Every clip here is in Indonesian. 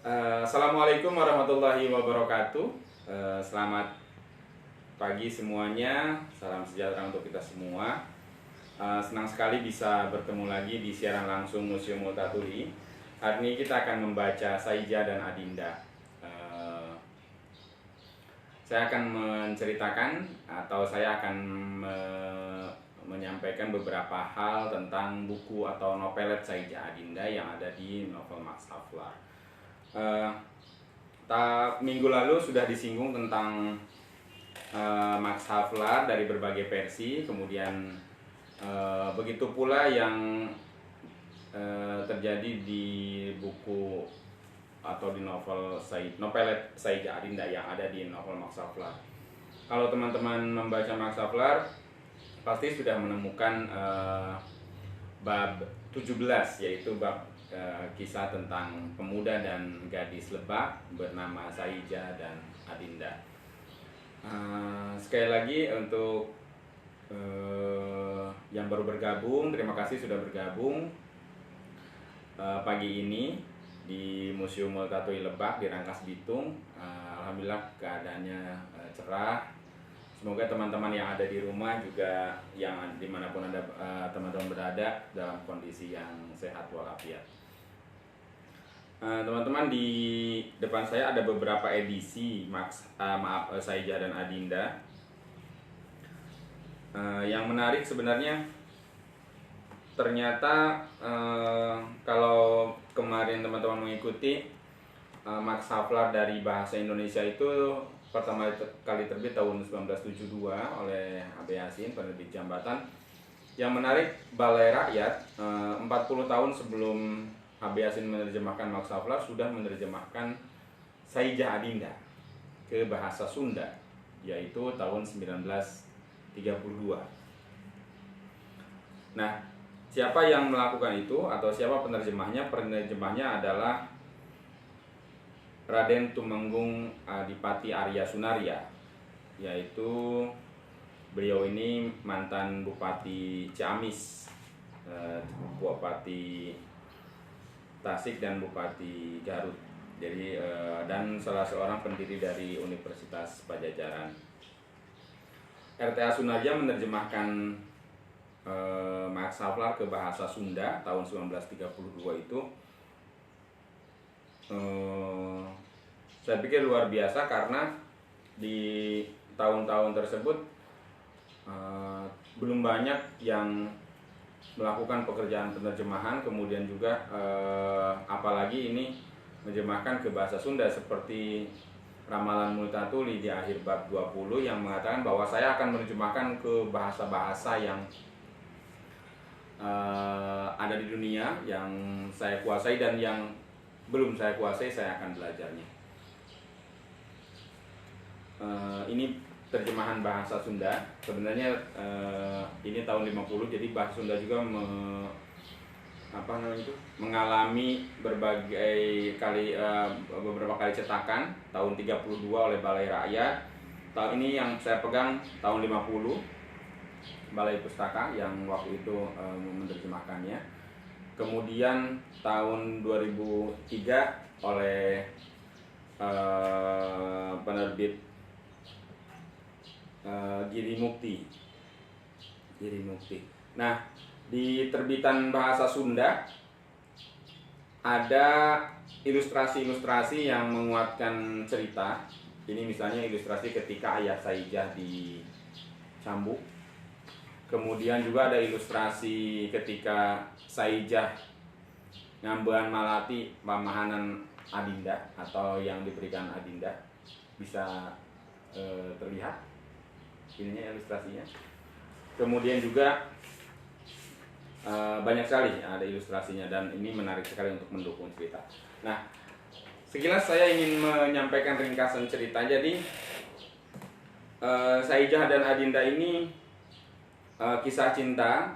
Assalamualaikum warahmatullahi wabarakatuh. Selamat pagi semuanya. Salam sejahtera untuk kita semua. Senang sekali bisa bertemu lagi di siaran langsung Museum Multatuli. Hari ini kita akan membaca Saijah dan Adinda. Saya akan menceritakan atau saya akan menyampaikan beberapa hal tentang buku atau novelet Saijah Adinda yang ada di novel Max Havelaar. Minggu lalu sudah disinggung tentang Max Havelaar dari berbagai versi, kemudian begitu pula yang terjadi di buku atau di novelet Saijah Adinda yang ada di novel Max Havelaar. Kalau teman-teman membaca Max Havelaar pasti sudah menemukan bab 17, yaitu bab kisah tentang pemuda dan gadis lebah bernama Saijah dan Adinda. Sekali lagi untuk yang baru bergabung, terima kasih sudah bergabung pagi ini di Museum Multatuli Lebak di Rangkas Bitung. Alhamdulillah keadaannya cerah. Semoga teman-teman yang ada di rumah juga yang dimanapun ada teman-teman berada dalam kondisi yang sehat walafiat. Teman-teman, di depan saya ada beberapa edisi Saijah dan Adinda. Yang menarik sebenarnya ternyata kalau kemarin teman-teman mengikuti Max Havelaar dari bahasa Indonesia itu pertama kali terbit tahun 1972 oleh A.B. Yasin, penerbit Jambatan. Yang menarik, Balai Rakyat 40 tahun sebelum A.B. Yasin menerjemahkan Max Havelaar sudah menerjemahkan Saijah Adinda ke bahasa Sunda, yaitu tahun 1932. Nah, siapa yang melakukan itu atau siapa penerjemahnya? Penerjemahnya adalah Raden Tumenggung Adipati Arya Sunaria, yaitu beliau ini mantan Bupati Ciamis, Bupati Tasik dan Bupati Garut. Jadi dan salah seorang pendiri dari Universitas Pajajaran. R.T.A. Sunaria menerjemahkan Max Havelaar ke bahasa Sunda tahun 1932 itu. Saya pikir luar biasa karena di tahun-tahun tersebut belum banyak yang melakukan pekerjaan penerjemahan, kemudian juga apalagi ini menerjemahkan ke bahasa Sunda, seperti Ramalan Multatuli di akhir bab 20 yang mengatakan bahwa saya akan menerjemahkan ke bahasa-bahasa yang ada di dunia yang saya kuasai, dan yang belum saya kuasai saya akan belajarnya. Ini terjemahan bahasa Sunda. Sebenarnya ini tahun 50, jadi bahasa Sunda juga mengalami beberapa kali cetakan. Tahun 32 oleh Balai Rakyat. Tahun ini yang saya pegang tahun 50, Balai Pustaka yang waktu itu menerjemahkannya. Kemudian tahun 2003 oleh penerbit Giri Mukti. Nah, di terbitan bahasa Sunda ada ilustrasi-ilustrasi yang menguatkan cerita. Ini misalnya ilustrasi ketika ayah Saijah dicambuk. Kemudian juga ada ilustrasi ketika Saijah ngambean malati pamahanan Adinda atau yang diberikan Adinda. Bisa terlihat ininya ilustrasinya. Kemudian juga banyak sekali ada ilustrasinya, dan ini menarik sekali untuk mendukung cerita. Nah, sekilas saya ingin menyampaikan ringkasan cerita. Jadi Saijah dan Adinda ini kisah cinta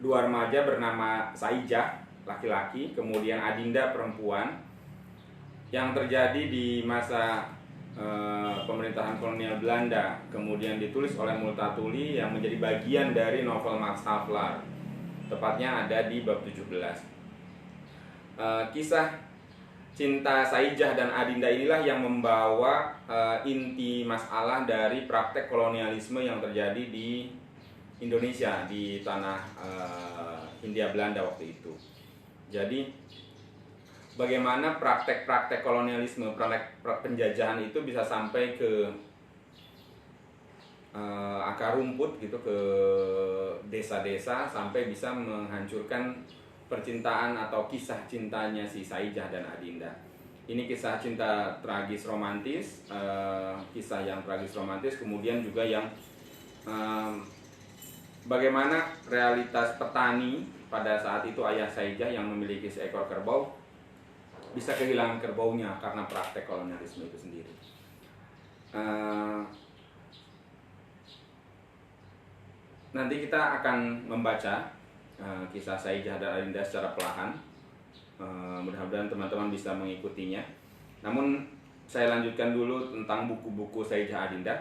dua remaja bernama Saijah laki-laki, kemudian Adinda perempuan, yang terjadi di masa pemerintahan kolonial Belanda. Kemudian ditulis oleh Multatuli yang menjadi bagian dari novel Max Havelaar. Tepatnya ada di bab 17. kisah cinta Saijah dan Adinda inilah yang membawa inti masalah dari praktek kolonialisme yang terjadi di Indonesia, di tanah Hindia Belanda waktu itu. Jadi bagaimana praktek-praktek kolonialisme, praktek penjajahan itu bisa sampai ke akar rumput gitu, ke desa-desa, sampai bisa menghancurkan percintaan atau kisah cintanya si Saijah dan Adinda. Ini kisah cinta tragis romantis, kisah yang tragis romantis, kemudian juga yang bagaimana realitas petani pada saat itu ayah Saijah yang memiliki seekor kerbau bisa kehilangan kerbaunya karena praktek kolonialisme itu sendiri. Nanti kita akan membaca kisah Saijah dan Adinda secara perlahan. Mudah-mudahan teman-teman bisa mengikutinya. Namun saya lanjutkan dulu tentang buku-buku Saijah Adinda.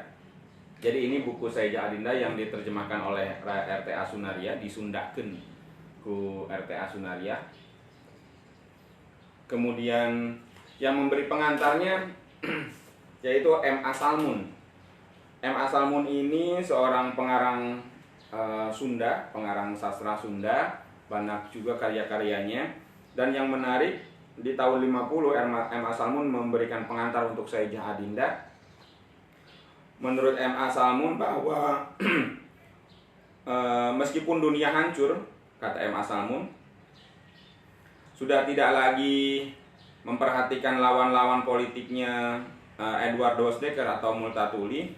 Jadi ini buku Saijah Adinda yang diterjemahkan oleh RTA Sunaria, disundakeun ku RTA Sunaria. Kemudian yang memberi pengantarnya yaitu M.A. Salmun. M.A. Salmun ini seorang pengarang Sunda, pengarang sastra Sunda, banyak juga karya-karyanya. Dan yang menarik, di tahun 50 M.A. Salmun memberikan pengantar untuk Saijah Adinda. Menurut M.A. Salmun bahwa meskipun dunia hancur, kata M.A. Salmun, sudah tidak lagi memperhatikan lawan-lawan politiknya Edward Doesdecker atau Multatuli,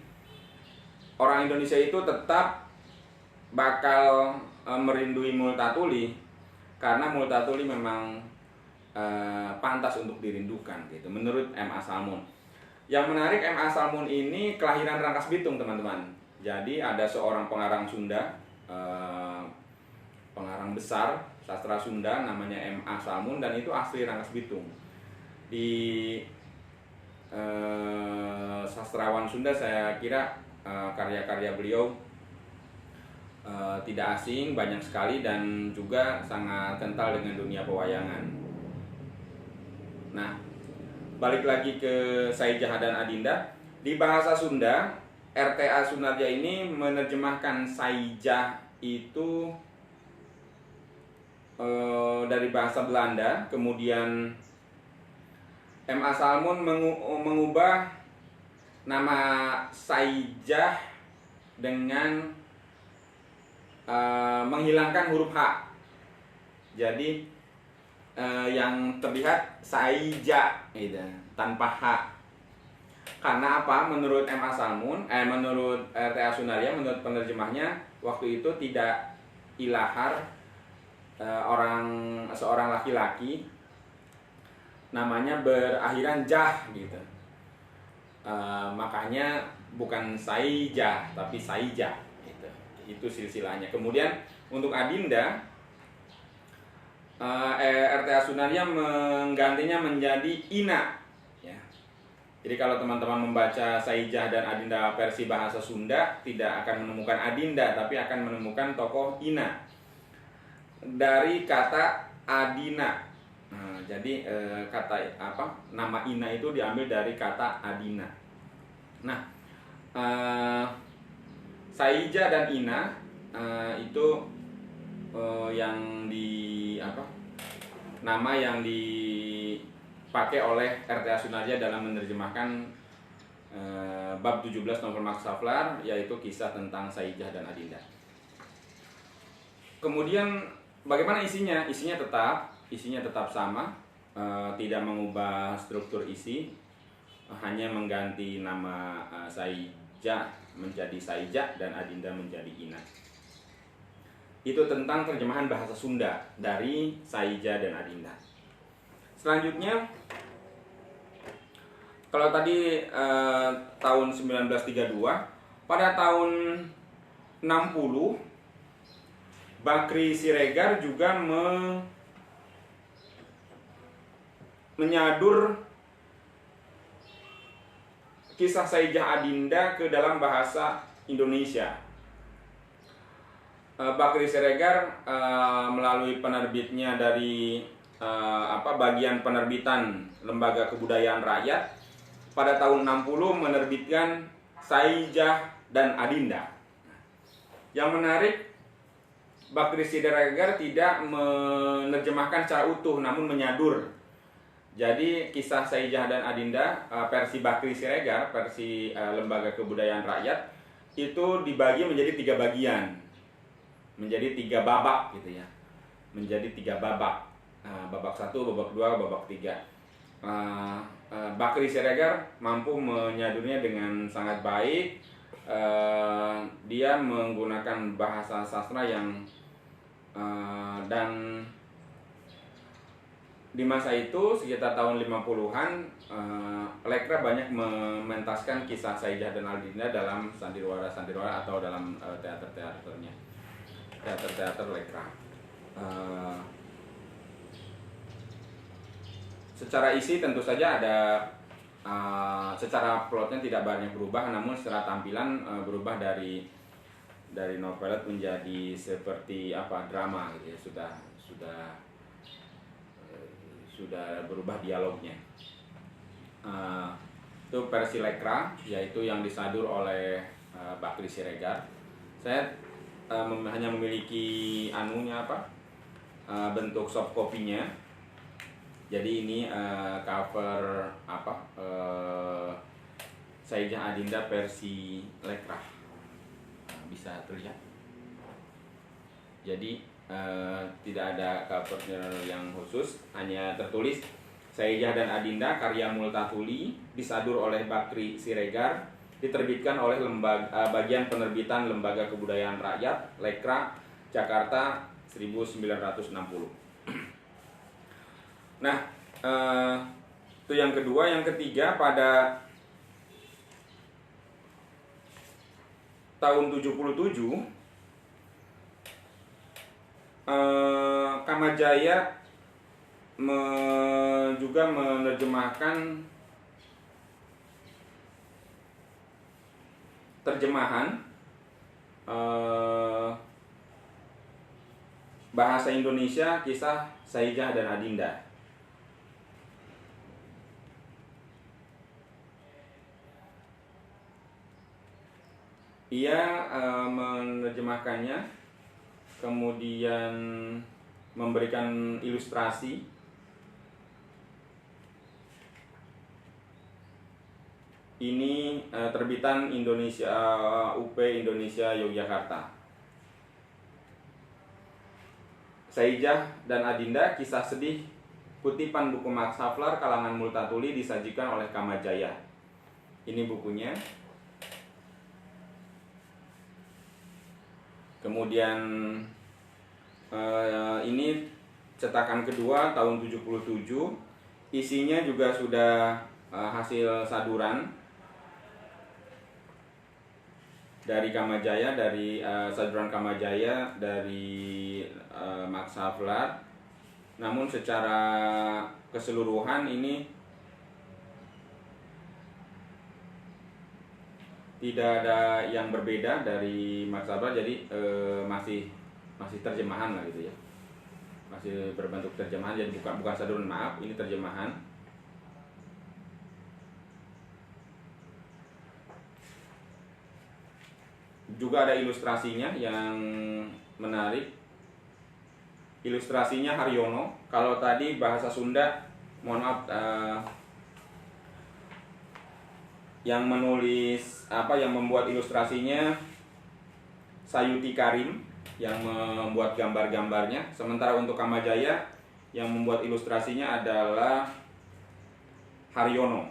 orang Indonesia itu tetap bakal merindui Multatuli karena Multatuli memang pantas untuk dirindukan gitu, menurut M.A. Salmun. Yang menarik, M.A. Salmun ini kelahiran Rangkas Bitung, teman-teman. Jadi ada seorang pengarang Sunda, pengarang besar sastra Sunda namanya M.A. Salmun, dan itu asli Rangkas Bitung. Di sastrawan Sunda saya kira karya-karya beliau tidak asing, banyak sekali, dan juga sangat kental dengan dunia pewayangan. Nah, balik lagi ke Saijah dan Adinda. Di bahasa Sunda, RTA Sunaria ini menerjemahkan Saijah itu dari bahasa Belanda. Kemudian M.A. Salmun mengubah nama Saijah dengan menghilangkan huruf H. Jadi yang terlihat Saijah gitu, tanpa H. Karena apa? Menurut M.A. Salmun, menurut RTA Sunaria, menurut penerjemahnya, waktu itu tidak ilahar seorang laki-laki namanya berakhiran jah gitu. Makanya bukan Saijah tapi Saijah gitu. Itu silsilahnya. Kemudian untuk Adinda, RTA Sunaria menggantinya menjadi Ina ya. Jadi kalau teman-teman membaca Saijah dan Adinda versi bahasa Sunda, tidak akan menemukan Adinda tapi akan menemukan tokoh Ina dari kata Adina. Nah, jadi nama Ina itu diambil dari kata Adina. Nah, Saijah dan Ina itu nama yang dipakai oleh RTA Sunaria dalam menerjemahkan bab 17 novel Max Havelaar, yaitu kisah tentang Saijah dan Adinda. Kemudian bagaimana isinya? Isinya tetap sama, tidak mengubah struktur isi, hanya mengganti nama Saijah menjadi Saijah dan Adinda menjadi Ina. Itu tentang terjemahan bahasa Sunda dari Saijah dan Adinda. Selanjutnya, kalau tadi tahun 1932, pada tahun 60 Bakri Siregar juga menyadur kisah Saijah Adinda ke dalam bahasa Indonesia. Bakri Siregar melalui penerbitnya dari bagian penerbitan Lembaga Kebudayaan Rakyat pada tahun 60 menerbitkan Saijah dan Adinda. Yang menarik, Bakri Siregar tidak menerjemahkan secara utuh namun menyadur. Jadi kisah Saijah dan Adinda versi Bakri Siregar, versi Lembaga Kebudayaan Rakyat itu dibagi menjadi 3 bagian, menjadi 3 babak gitu ya, menjadi 3 babak. Babak 1, babak 2, babak 3. Bakri Siregar mampu menyadurnya dengan sangat baik. Dia menggunakan bahasa sastra yang dan di masa itu sekitar tahun 50-an Lekra banyak mementaskan kisah Saijah dan Adinda dalam sandiwara-sandiwara atau dalam teater-teaternya, teater-teater Lekra. Secara isi tentu saja ada, secara plotnya tidak banyak berubah, namun secara tampilan berubah dari novelet menjadi seperti drama gitu ya, sudah berubah dialognya. Itu versi Lekra, yaitu yang disadur oleh Bakri Siregar. Saya hanya memiliki bentuk soft copy-nya. Jadi ini cover Saijah Adinda versi Lekra, bisa terlihat. Jadi tidak ada covernya yang khusus, hanya tertulis Saijah dan Adinda karya Multatuli, disadur oleh Bakri Siregar, diterbitkan oleh bagian penerbitan Lembaga Kebudayaan Rakyat Lekra, Jakarta 1960. Nah, itu yang kedua. Yang ketiga, pada tahun 77 Kamajaya juga menerjemahkan bahasa Indonesia kisah Saijah dan Adinda. Ia menerjemahkannya, kemudian memberikan ilustrasi. Ini terbitan Indonesia, UP Indonesia Yogyakarta. Saijah dan Adinda, kisah sedih, kutipan buku Max Havelaar kalangan Multatuli, disajikan oleh Kamajaya. Ini bukunya. Kemudian ini cetakan kedua tahun 77. Isinya juga sudah hasil saduran dari Kamajaya, dari saduran Kamajaya dari Max Havelaar. Namun secara keseluruhan ini tidak ada yang berbeda dari Max Havelaar, jadi masih terjemahan lah gitu ya, masih berbentuk terjemahan, jadi bukan saduran, maaf, ini terjemahan. Juga ada ilustrasinya yang menarik. Ilustrasinya Haryono. Kalau tadi bahasa Sunda, mohon maaf, yang menulis yang membuat ilustrasinya Sayuti Karim, yang membuat gambar-gambarnya. Sementara untuk Kamajaya, yang membuat ilustrasinya adalah Haryono.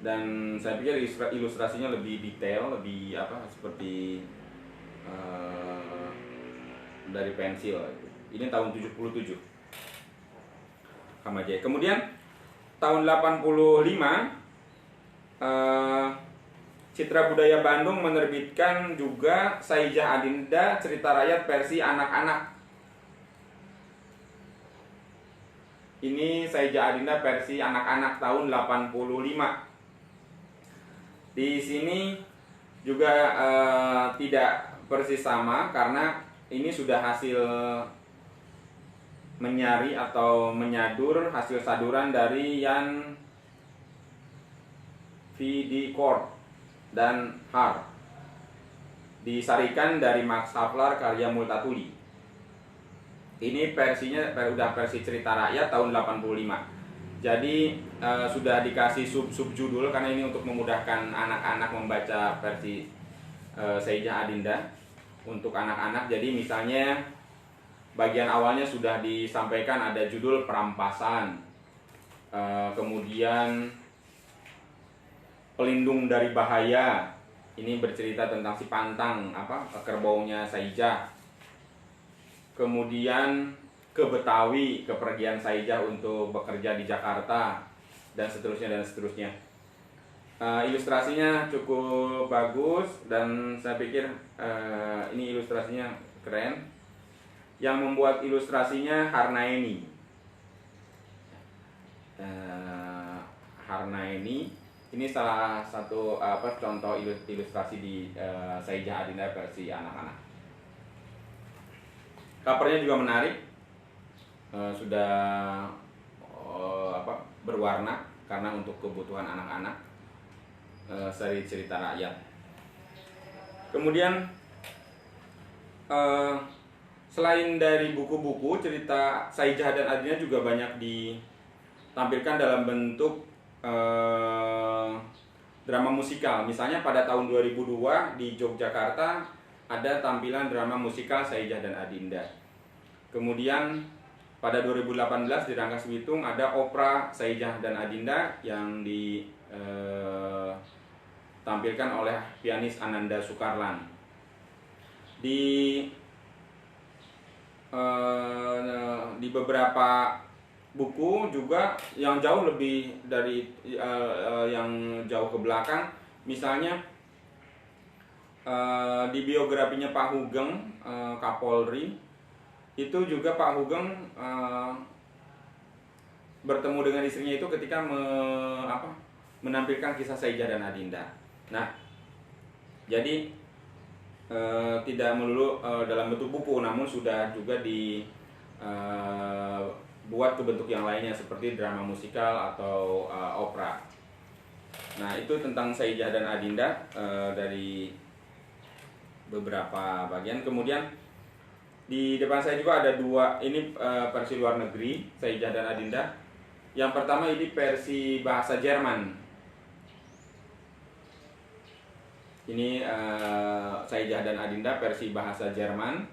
Dan saya pikir ilustrasinya lebih detail, lebih seperti dari pensil. Ini tahun 77 Kamajaya. Kemudian tahun 85 Citra Budaya Bandung menerbitkan juga Saijah Adinda, cerita rakyat versi anak-anak. Ini Saijah Adinda versi anak-anak tahun 85. Di sini juga tidak persis sama, karena ini sudah hasil menyari atau menyadur hasil saduran dari Jan Vidicort dan Har, disarikan dari Max Havelaar karya Multatuli. Ini versinya udah versi cerita rakyat tahun 85. Jadi sudah dikasih sub-judul karena ini untuk memudahkan anak-anak membaca versi Saijah Adinda untuk anak-anak. Jadi misalnya bagian awalnya sudah disampaikan ada judul perampasan, kemudian pelindung dari bahaya. Ini bercerita tentang si Pantang, kerbaunya Saijah. Kemudian ke Betawi, kepergian Saijah untuk bekerja di Jakarta, dan seterusnya dan seterusnya. Ilustrasinya cukup bagus dan saya pikir ini ilustrasinya keren. Yang membuat ilustrasinya Harnaeni. Harnaeni ini salah satu contoh ilustrasi di Saijah Adinda versi anak-anak. Covernya juga menarik, sudah berwarna karena untuk kebutuhan anak-anak, seri cerita rakyat. Kemudian selain dari buku-buku, cerita Saijah dan Adinda juga banyak ditampilkan dalam bentuk drama musikal. Misalnya pada tahun 2002 di Yogyakarta ada tampilan drama musikal Saijah dan Adinda. Kemudian pada 2018 di Rangkas Bitung ada opera Saijah dan Adinda yang ditampilkan oleh pianis Ananda Sukarlan. Di beberapa buku juga yang jauh lebih dari yang jauh ke belakang, misalnya di biografinya Pak Hugeng, Kapolri, itu juga Pak Hugeng bertemu dengan istrinya itu ketika menampilkan kisah Saijah dan Adinda. Nah, jadi tidak melulu dalam bentuk buku, namun sudah juga dibuat ke bentuk yang lainnya seperti drama musikal atau opera. Nah, itu tentang Saijah dan Adinda dari beberapa bagian. Kemudian di depan saya juga ada dua, ini versi luar negeri Saijah dan Adinda. Yang pertama ini versi bahasa Jerman. Ini Saijah dan Adinda versi bahasa Jerman.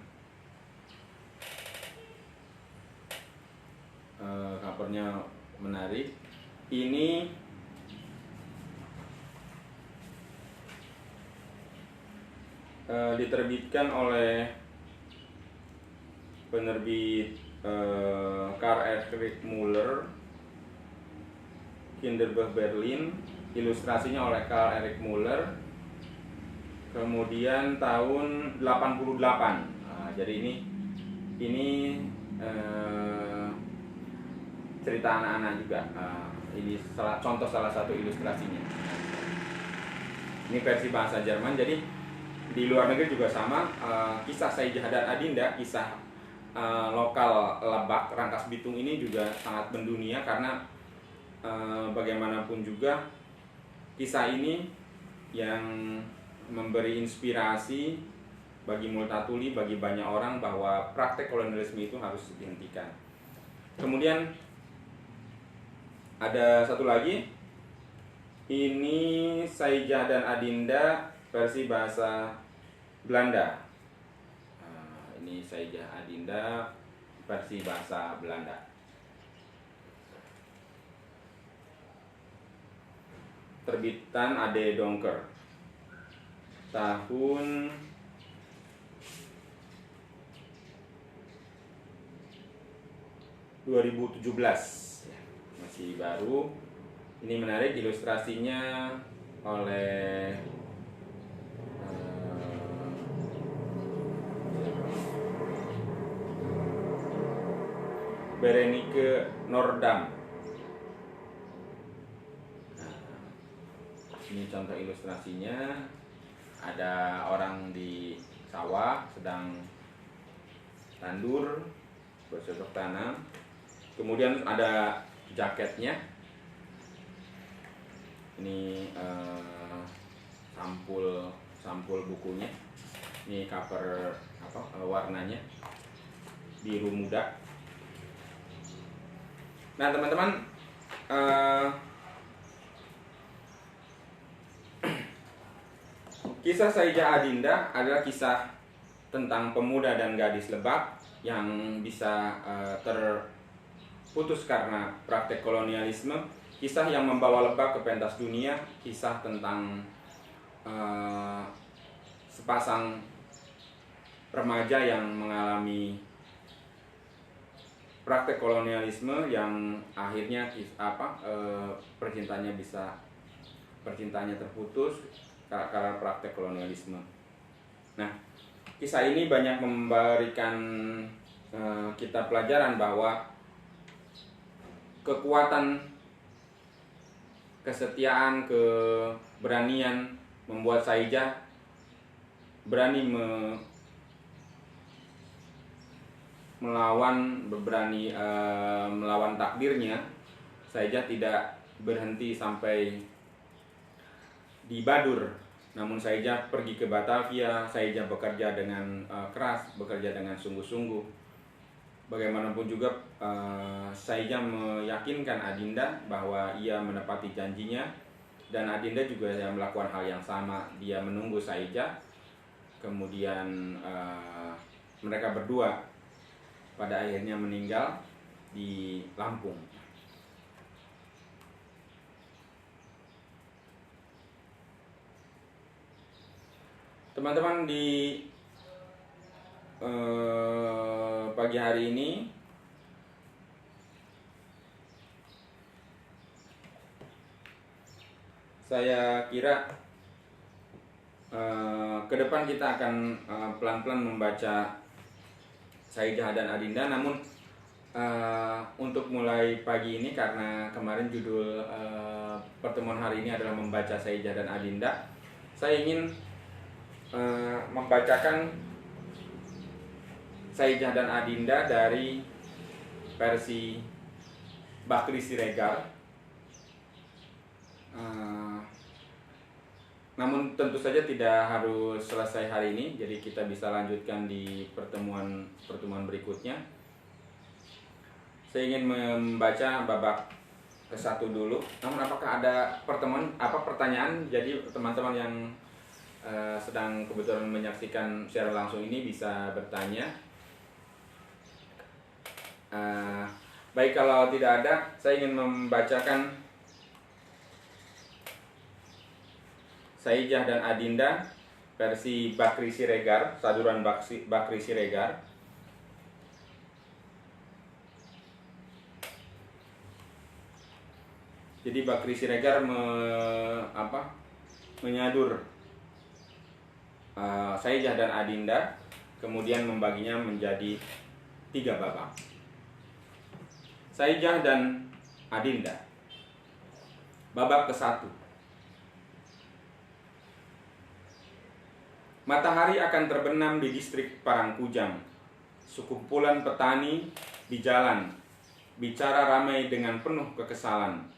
Covernya menarik. Ini diterbitkan oleh penerbit Karl Erich Müller, Kinderbuch Berlin. Ilustrasinya oleh Karl Erich Müller. Kemudian tahun 88. Jadi ini cerita anak-anak juga. Ini contoh salah satu ilustrasinya. Ini versi bahasa Jerman. Jadi di luar negeri juga sama. Kisah Saijah dan Adinda, kisah lokal Lebak, Rangkas Bitung ini juga sangat mendunia karena bagaimanapun juga kisah ini yang memberi inspirasi bagi Multatuli, bagi banyak orang bahwa praktek kolonialisme itu harus dihentikan. Kemudian ada satu lagi, ini Saijah dan Adinda versi bahasa Belanda. Ini Saijah Adinda versi bahasa Belanda. Terbitan Ade Donker. Tahun 2017, masih baru. Ini menarik, ilustrasinya oleh Berenike Nordam. Ini contoh ilustrasinya. Ada orang di sawah sedang tandur, bercocok tanam. Kemudian ada jaketnya. Ini sampul bukunya. Ini cover warnanya biru muda. Nah teman-teman, kisah Saijah Adinda adalah kisah tentang pemuda dan gadis Lebak yang bisa terputus karena praktek kolonialisme. Kisah yang membawa Lebak ke pentas dunia. Kisah tentang sepasang remaja yang mengalami praktek kolonialisme yang akhirnya percintaannya terputus karena praktek kolonialisme. Nah, kisah ini banyak memberikan kita pelajaran bahwa kekuatan, kesetiaan, keberanian membuat Saijah berani melawan takdirnya. Saijah tidak berhenti sampai di Badur, namun Saijah pergi ke Batavia. Saijah bekerja dengan keras, bekerja dengan sungguh-sungguh. Bagaimanapun juga Saijah meyakinkan Adinda bahwa ia menepati janjinya, dan Adinda juga melakukan hal yang sama. Dia menunggu Saijah. Kemudian mereka berdua pada akhirnya meninggal di Lampung. Teman-teman, di pagi hari ini saya kira ke depan kita akan pelan-pelan membaca Saijah dan Adinda. Namun untuk mulai pagi ini, karena kemarin judul pertemuan hari ini adalah membaca Saijah dan Adinda, saya ingin membacakan Saijah dan Adinda dari versi Bakri Siregar. Namun tentu saja tidak harus selesai hari ini, jadi kita bisa lanjutkan di pertemuan berikutnya. Saya ingin membaca babak ke-1 dulu. Namun apakah ada pertanyaan? Jadi teman-teman yang sedang kebetulan menyaksikan secara langsung ini bisa bertanya. Baik, kalau tidak ada, saya ingin membacakan Saijah dan Adinda versi Bakri Siregar, saduran Bakri Siregar. Jadi Bakri Siregar menyadur Saijah dan Adinda, kemudian membaginya menjadi 3 babak. Saijah dan Adinda. Babak ke-1. Matahari akan terbenam di distrik Parangkujang. Sekumpulan petani di jalan bicara ramai dengan penuh kekesalan.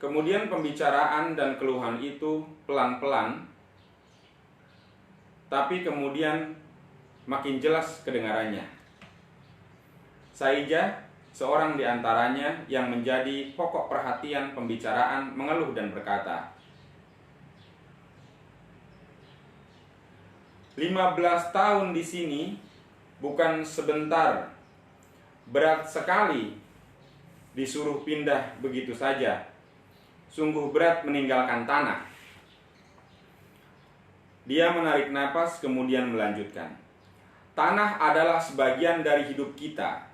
Kemudian pembicaraan dan keluhan itu pelan-pelan, tapi kemudian makin jelas kedengarannya. Saijah, seorang di antaranya yang menjadi pokok perhatian pembicaraan, mengeluh dan berkata, 15 tahun di sini bukan sebentar. Berat sekali disuruh pindah begitu saja. Sungguh berat meninggalkan tanah. Dia menarik napas kemudian melanjutkan. Tanah adalah sebagian dari hidup kita.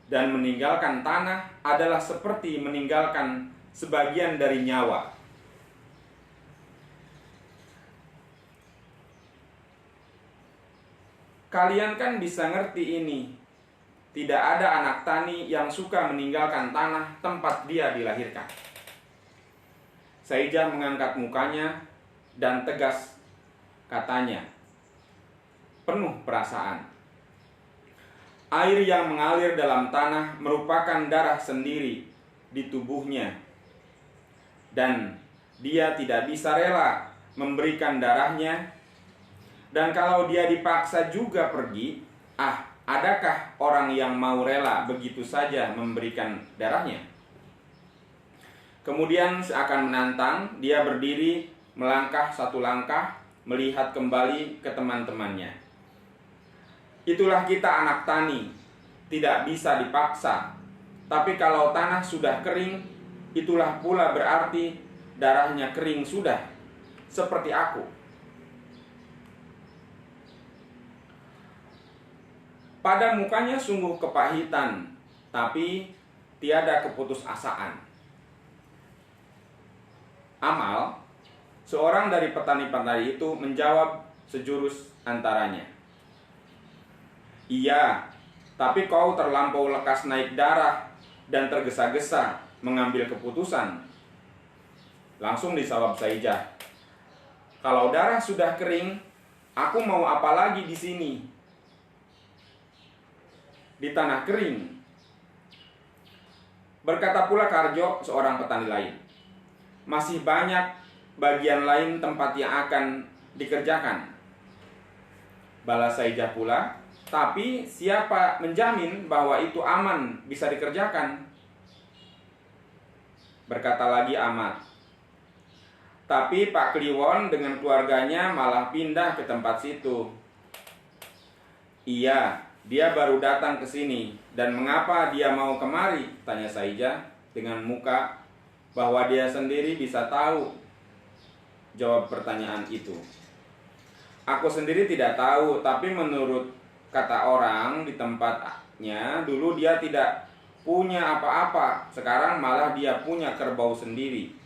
Dan meninggalkan tanah adalah seperti meninggalkan sebagian dari nyawa. Kalian kan bisa ngerti ini. Tidak ada anak tani yang suka meninggalkan tanah tempat dia dilahirkan. Saijah mengangkat mukanya dan tegas katanya, penuh perasaan. Air yang mengalir dalam tanah merupakan darah sendiri di tubuhnya, dan dia tidak bisa rela memberikan darahnya. Dan kalau dia dipaksa juga pergi, adakah orang yang mau rela begitu saja memberikan darahnya? Kemudian seakan menantang, dia berdiri melangkah satu langkah, melihat kembali ke teman-temannya. Itulah kita anak tani, tidak bisa dipaksa. Tapi kalau tanah sudah kering, itulah pula berarti darahnya kering sudah, seperti aku. Pada mukanya sungguh kepahitan, tapi tiada keputusasaan. Amal, seorang dari petani-petani itu menjawab sejurus antaranya. Iya, tapi kau terlampau lekas naik darah dan tergesa-gesa mengambil keputusan. Langsung dijawab Saijah, kalau darah sudah kering, aku mau apa lagi di sini? Di tanah kering. Berkata pula Karjo, seorang petani lain, masih banyak bagian lain tempat yang akan dikerjakan. Balas Saijah pula, tapi siapa menjamin bahwa itu aman bisa dikerjakan? Berkata lagi Ahmad, tapi Pak Kliwon dengan keluarganya malah pindah ke tempat situ. Iya, dia baru datang ke sini. Dan mengapa dia mau kemari? Tanya Saijah dengan muka bahwa dia sendiri bisa tahu jawab pertanyaan itu. Aku sendiri tidak tahu, tapi menurut kata orang di tempatnya, dulu dia tidak punya apa-apa, sekarang malah dia punya kerbau sendiri.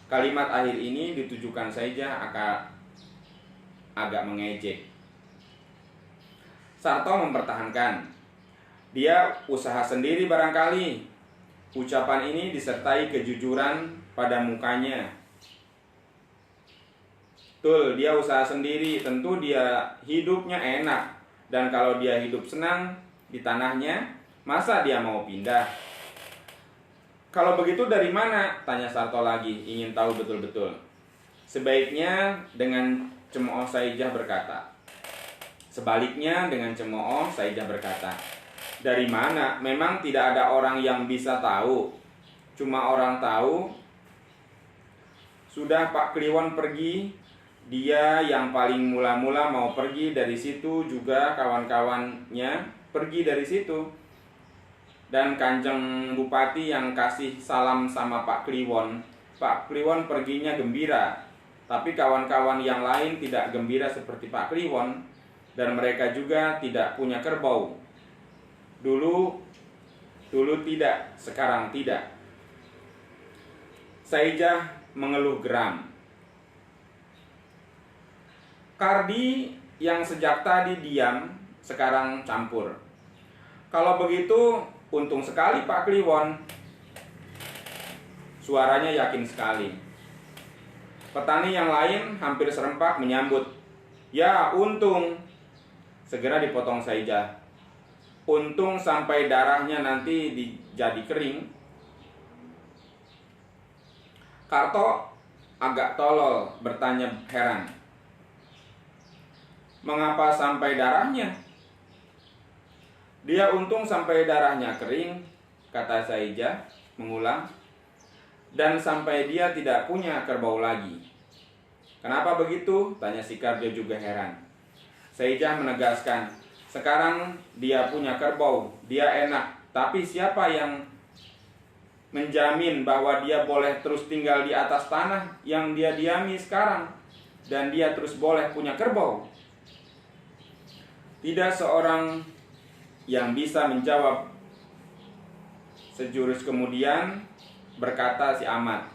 Kalimat akhir ini ditujukan Saijah agak mengejek. Sarto mempertahankan, dia usaha sendiri barangkali. Ucapan ini disertai kejujuran pada mukanya. Betul, dia usaha sendiri, tentu dia hidupnya enak. Dan kalau dia hidup senang di tanahnya, masa dia mau pindah? Kalau begitu dari mana? Tanya Sarto lagi, ingin tahu betul-betul. Sebaiknya dengan cemooh Saijah berkata. Sebaliknya dengan cemooh Saijah berkata, dari mana? Memang tidak ada orang yang bisa tahu. Cuma orang tahu, sudah Pak Kliwon pergi, dia yang paling mula-mula mau pergi dari situ, juga kawan-kawannya pergi dari situ. Dan Kanjeng Bupati yang kasih salam sama Pak Kliwon. Pak Kliwon perginya gembira, tapi kawan-kawan yang lain tidak gembira seperti Pak Kliwon. Dan mereka juga tidak punya kerbau. Dulu tidak, sekarang tidak. Saijah mengeluh geram. Kardi yang sejak tadi diam, sekarang campur. Kalau begitu, untung sekali Pak Kliwon. Suaranya yakin sekali. Petani yang lain hampir serempak menyambut. Ya, untung. Segera dipotong Saijah. Untung sampai darahnya nanti jadi kering. Karto agak tolol bertanya heran. Mengapa sampai darahnya? Dia untung sampai darahnya kering, kata Saijah mengulang. Dan sampai dia tidak punya kerbau lagi. Kenapa begitu? Tanya si Karjo juga heran. Saijah menegaskan, sekarang dia punya kerbau, dia enak. Tapi siapa yang menjamin bahwa dia boleh terus tinggal di atas tanah yang dia diami sekarang, dan dia terus boleh punya kerbau? Tidak seorang yang bisa menjawab. Sejurus kemudian berkata si Ahmad,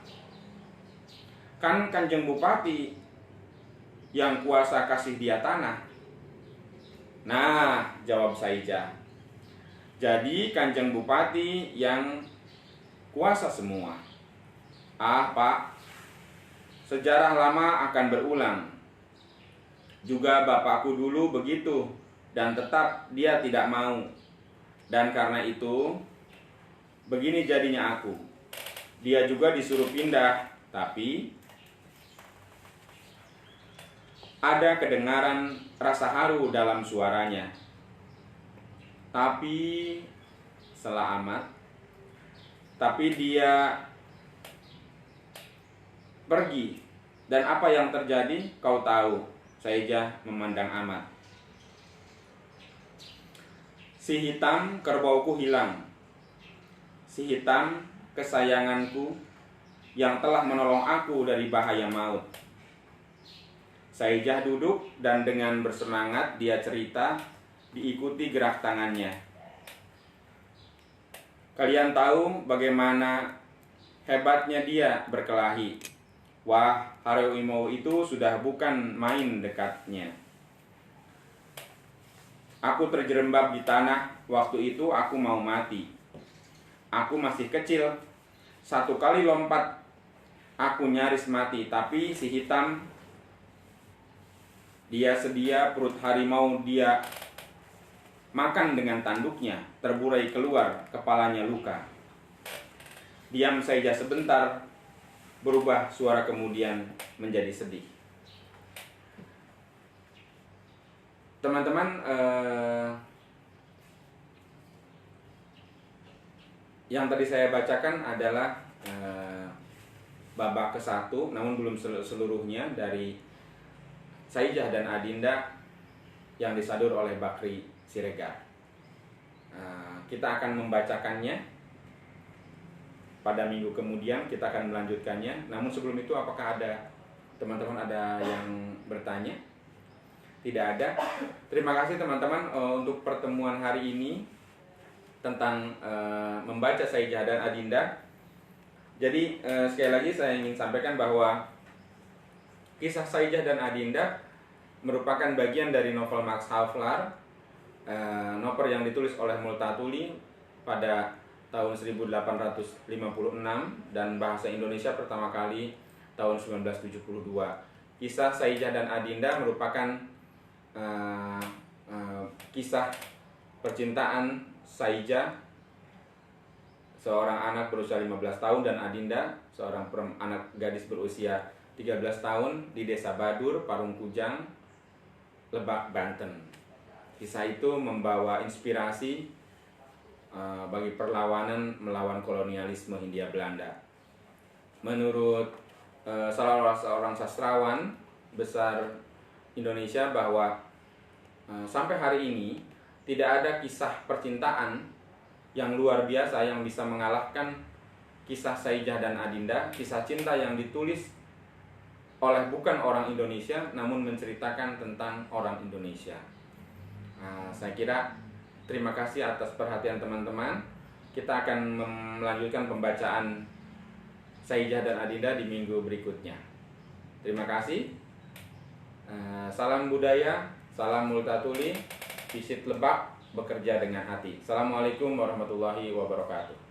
kan Kanjeng Bupati yang kuasa kasih dia tanah. Nah, jawab Saijah, jadi Kanjeng Bupati yang kuasa semua. Ah, Pak, sejarah lama akan berulang. Juga bapakku dulu begitu. dan tetap dia tidak mau. Dan karena itu, begini jadinya aku. Dia juga disuruh pindah, tapi ada kedengaran rasa haru dalam suaranya. Tapi selamat. Tapi dia pergi. Dan apa yang terjadi kau tahu. Saijah memandang amat. Si hitam kerbauku hilang. Si hitam kesayanganku yang telah menolong aku dari bahaya maut. Saijah duduk dan dengan bersemangat dia cerita, diikuti gerak tangannya. Kalian tahu bagaimana hebatnya dia berkelahi. Wah, harimau itu sudah bukan main dekatnya. Aku terjerembab di tanah, waktu itu aku mau mati. Aku masih kecil. 1 kali lompat, aku nyaris mati. Tapi si hitam, dia sedia perut harimau dia makan dengan tanduknya, terburai keluar, kepalanya luka. Diam saja sebentar, berubah suara kemudian menjadi sedih. Teman-teman, yang tadi saya bacakan adalah babak ke-1, namun belum seluruhnya, dari Saijah dan Adinda yang disadur oleh Bakri Siregar. Kita akan membacakannya pada minggu kemudian, kita akan melanjutkannya. Namun sebelum itu, apakah ada teman-teman ada yang bertanya? Tidak ada. Terima kasih teman-teman untuk pertemuan hari ini tentang membaca Saijah dan Adinda. Jadi sekali lagi saya ingin sampaikan bahwa kisah Saijah dan Adinda merupakan bagian dari novel Max Havelaar, novel yang ditulis oleh Multatuli pada tahun 1856 dan bahasa Indonesia pertama kali tahun 1972. Kisah Saijah dan Adinda merupakan kisah percintaan Saijah, seorang anak berusia 15 tahun, dan Adinda, seorang anak gadis berusia 13 tahun di Desa Badur, Parung Kujang, Lebak, Banten. Kisah itu membawa inspirasi bagi perlawanan melawan kolonialisme Hindia Belanda. Menurut salah seorang sastrawan besar Indonesia bahwa sampai hari ini tidak ada kisah percintaan yang luar biasa yang bisa mengalahkan kisah Saijah dan Adinda, kisah cinta yang ditulis oleh bukan orang Indonesia namun menceritakan tentang orang Indonesia. Saya kira terima kasih atas perhatian teman-teman. Kita akan melanjutkan pembacaan Saijah dan Adinda di minggu berikutnya. Terima kasih. Salam budaya, salam Multatuli, visit Lebak, bekerja dengan hati. Assalamualaikum warahmatullahi wabarakatuh.